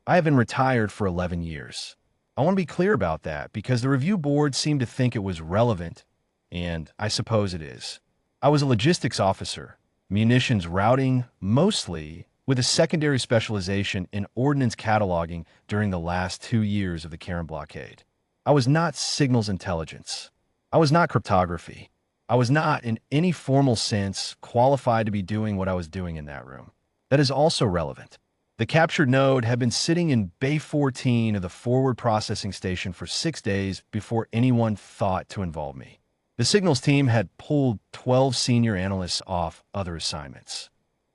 I have been retired for 11 years. I want to be clear about that because the review board seemed to think it was relevant, and I suppose it is. I was a logistics officer, munitions routing mostly, with a secondary specialization in ordnance cataloging during the last 2 years of the Karen blockade. I was not signals intelligence. I was not cryptography. I was not, in any formal sense, qualified to be doing what I was doing in that room. That is also relevant. The captured node had been sitting in Bay 14 of the forward processing station for 6 days before anyone thought to involve me. The signals team had pulled 12 senior analysts off other assignments.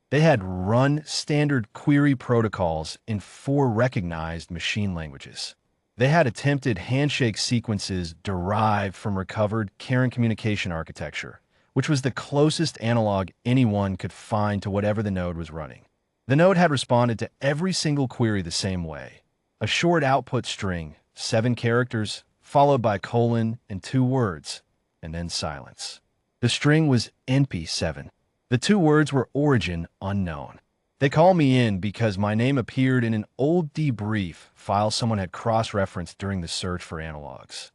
They had run standard query protocols in 4 recognized machine languages. They had attempted handshake sequences derived from recovered Karen communication architecture, which was the closest analog anyone could find to whatever the node was running. The node had responded to every single query the same way. A short output string, 7 characters, followed by colon and 2 words, and then silence. The string was NP-7. The 2 words were origin unknown. They called me in because my name appeared in an old debrief file someone had cross-referenced during the search for analogs.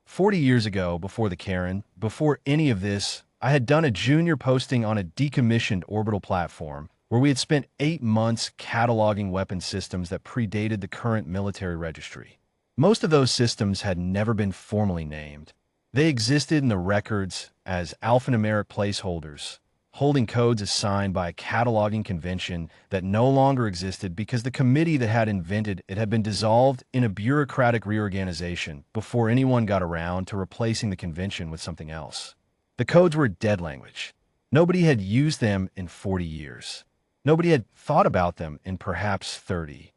40 years ago, before the Karen, before any of this, I had done a junior posting on a decommissioned orbital platform where we had spent 8 months cataloging weapon systems that predated the current military registry. Most of those systems had never been formally named. They existed in the records as alphanumeric placeholders, holding codes assigned by a cataloging convention that no longer existed because the committee that had invented it had been dissolved in a bureaucratic reorganization before anyone got around to replacing the convention with something else. The codes were a dead language. Nobody had used them in 40 years. Nobody had thought about them in perhaps 30.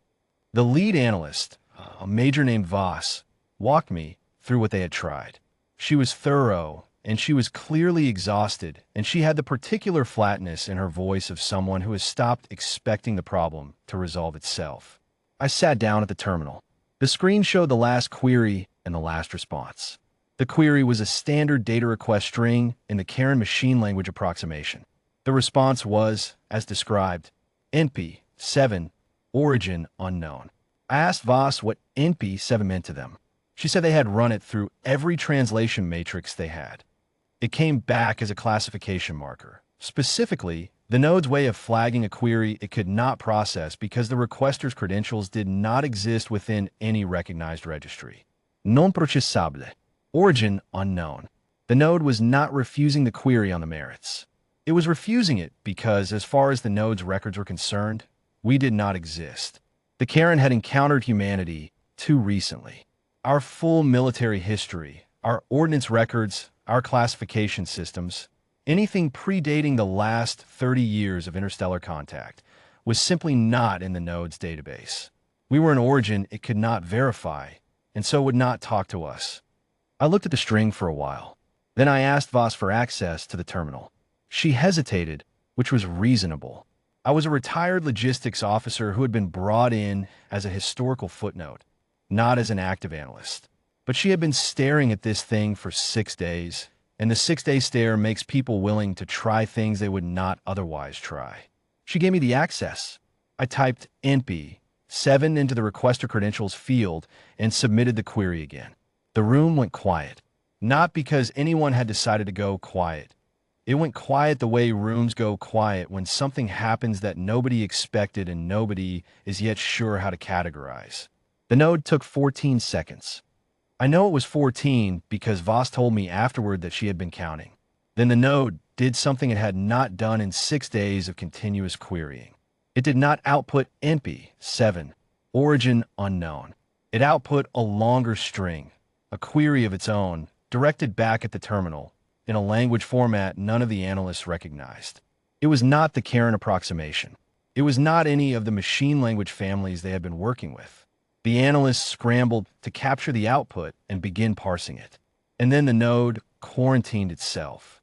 The lead analyst, a major named Voss, walked me through what they had tried. She was thorough, and she was clearly exhausted, and she had the particular flatness in her voice of someone who has stopped expecting the problem to resolve itself. I sat down at the terminal. The screen showed the last query and the last response. The query was a standard data request string in the Karen machine language approximation. The response was, as described, NP-7, origin unknown. I asked Voss what NP-7 meant to them. She said they had run it through every translation matrix they had. It came back as a classification marker. Specifically, the node's way of flagging a query it could not process because the requester's credentials did not exist within any recognized registry. Non processable. Origin unknown. The node was not refusing the query on the merits. It was refusing it because, as far as the node's records were concerned, we did not exist. The Karen had encountered humanity too recently. Our full military history, our ordnance records, our classification systems, anything predating the last 30 years of interstellar contact, was simply not in the node's database. We were an origin it could not verify, and so would not talk to us. I looked at the string for a while. Then I asked Voss for access to the terminal. She hesitated, which was reasonable. I was a retired logistics officer who had been brought in as a historical footnote, not as an active analyst. But she had been staring at this thing for 6 days, and the 6-day stare makes people willing to try things they would not otherwise try. She gave me the access. I typed NP-7 into the requester credentials field and submitted the query again. The room went quiet. Not because anyone had decided to go quiet. It went quiet the way rooms go quiet when something happens that nobody expected and nobody is yet sure how to categorize. The node took 14 seconds. I know it was 14 because Voss told me afterward that she had been counting. Then the node did something it had not done in 6 days of continuous querying. It did not output NP-7, origin unknown. It output a longer string, a query of its own, directed back at the terminal, in a language format none of the analysts recognized. It was not the Karen approximation. It was not any of the machine language families they had been working with. The analysts scrambled to capture the output and begin parsing it. And then the node quarantined itself.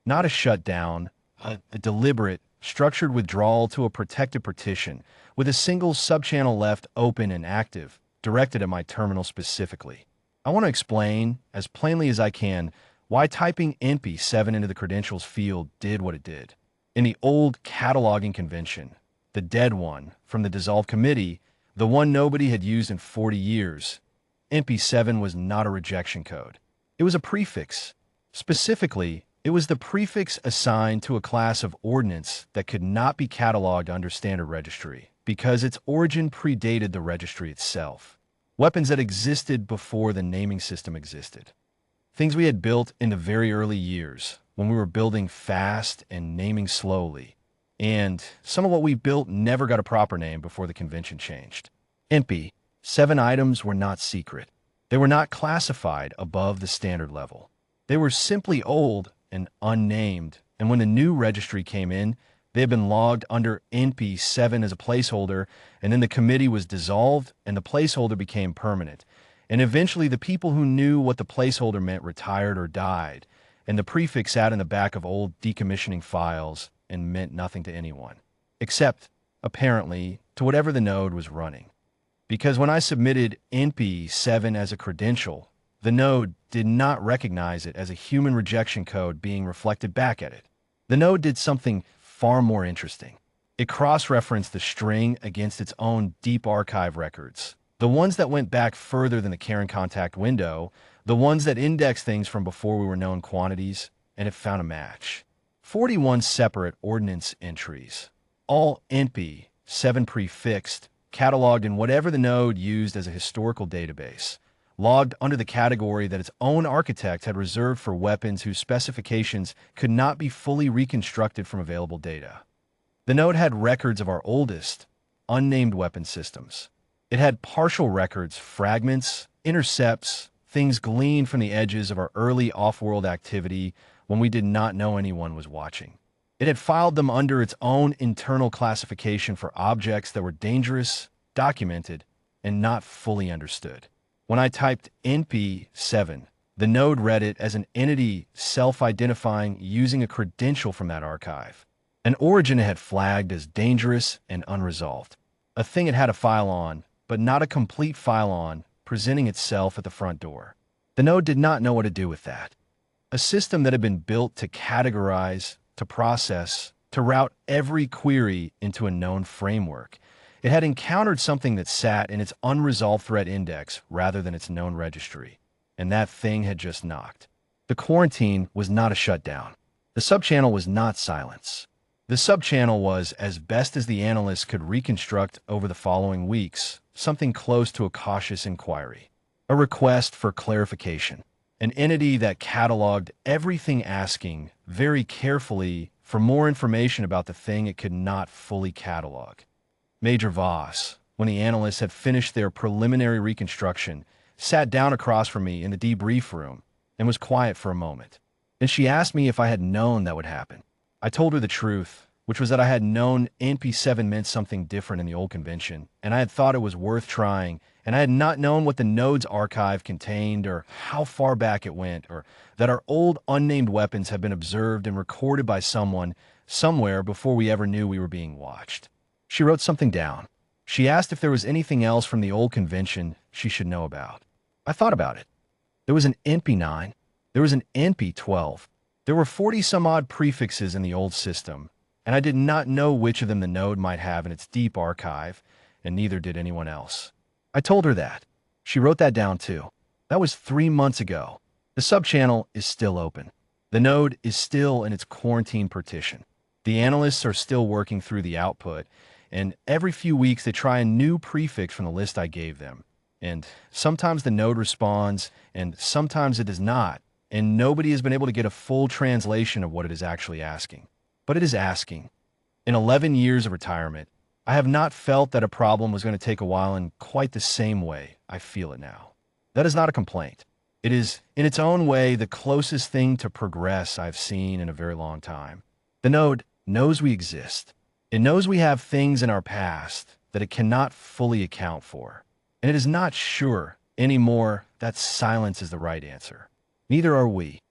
Not a shutdown, a deliberate, structured withdrawal to a protected partition, with a single subchannel left open and active, directed at my terminal specifically. I want to explain, as plainly as I can, why typing NP-7 into the credentials field did what it did. In the old cataloging convention, the dead one from the dissolved committee, the one nobody had used in 40 years. NP-7 was not a rejection code. It was a prefix. Specifically, it was the prefix assigned to a class of ordnance that could not be cataloged under standard registry because its origin predated the registry itself. Weapons that existed before the naming system existed. Things we had built in the very early years when we were building fast and naming slowly. And some of what we built never got a proper name before the convention changed. NP-7 items were not secret. They were not classified above the standard level. They were simply old and unnamed, and when the new registry came in, they had been logged under NP-7 as a placeholder, and then the committee was dissolved and the placeholder became permanent. And eventually the people who knew what the placeholder meant retired or died, and the prefix sat in the back of old decommissioning files and meant nothing to anyone, except, apparently, to whatever the node was running. Because when I submitted NP-7 as a credential, the node did not recognize it as a human rejection code being reflected back at it. The node did something far more interesting. It cross-referenced the string against its own deep archive records, the ones that went back further than the Karen contact window, the ones that indexed things from before we were known quantities, and it found a match. 41 separate ordnance entries, all NP-7 prefixed, cataloged in whatever the node used as a historical database, logged under the category that its own architect had reserved for weapons whose specifications could not be fully reconstructed from available data. The node had records of our oldest, unnamed weapon systems. It had partial records, fragments, intercepts, things gleaned from the edges of our early off-world activity when we did not know anyone was watching. It had filed them under its own internal classification for objects that were dangerous, documented, and not fully understood. When I typed NP-7, the node read it as an entity self-identifying using a credential from that archive, an origin it had flagged as dangerous and unresolved, a thing it had a file on, but not a complete file on, presenting itself at the front door. The node did not know what to do with that. A system that had been built to categorize, to process, to route every query into a known framework. It had encountered something that sat in its unresolved threat index rather than its known registry. And that thing had just knocked. The quarantine was not a shutdown. The subchannel was not silence. The subchannel was, as best as the analysts could reconstruct over the following weeks, something close to a cautious inquiry. A request for clarification. An entity that cataloged everything, asking very carefully for more information about the thing it could not fully catalog. Major Voss, when the analysts had finished their preliminary reconstruction, sat down across from me in the debrief room and was quiet for a moment. Then she asked me if I had known that would happen. I told her the truth, which was that I had known NP-7 meant something different in the old convention, and I had thought it was worth trying, and I had not known what the node's archive contained or how far back it went, or that our old unnamed weapons had been observed and recorded by someone somewhere before we ever knew we were being watched. She wrote something down. She asked if there was anything else from the old convention she should know about. I thought about it. There was an NP-9. There was an NP-12. There were 40-some-odd prefixes in the old system, and I did not know which of them the node might have in its deep archive, and neither did anyone else. I told her that. She wrote that down too. That was 3 months ago. The subchannel is still open. The node is still in its quarantine partition. The analysts are still working through the output, and every few weeks they try a new prefix from the list I gave them. And sometimes the node responds, and sometimes it does not, and nobody has been able to get a full translation of what it is actually asking. But it is asking. In 11 years of retirement, I have not felt that a problem was going to take a while in quite the same way I feel it now. That is not a complaint. It is, in its own way, the closest thing to progress I've seen in a very long time. The node knows we exist. It knows we have things in our past that it cannot fully account for. And it is not sure anymore that silence is the right answer. Neither are we.